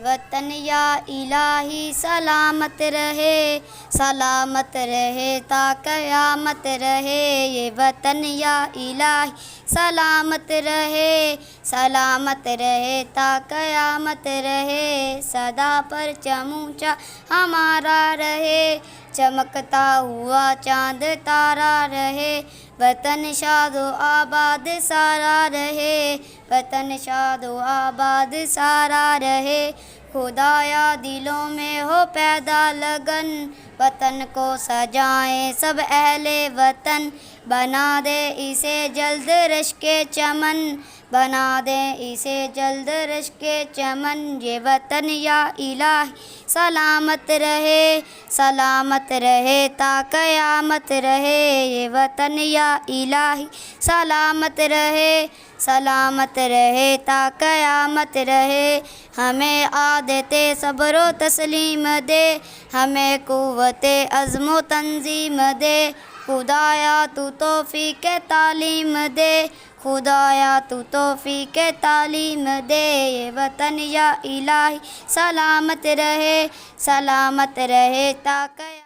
وطن یا الہی سلامت رہے تا قیامت رہے، یہ وطن یا الہی سلامت رہے تا قیامت رہے، صدا پرچم اونچا ہمارا رہے، چمکتا ہوا چاند تارا رہے، وطن شاد و آباد سارا رہے، وطن شاد و آباد سارا رہے، خدایا دلوں میں ہو پیدا لگن، وطن کو سجائیں سب اہل وطن، بنا دے اسے جلد رشک چمن، بنا دے اسے جلد رشک چمن، یہ وطن یا الہی سلامت رہے تا قیامت رہے، یہ وطن یا الہی سلامت رہے تا قیامت رہے، ہمیں عادت صبر و تسلیم دے، ہمیں قوت عزم و تنظیم دے، خدایا تو توفیق تعلیم دے، خدایا تو توفیق تعلیم دے، یہ وطن یا الہی سلامت رہے تا قیامت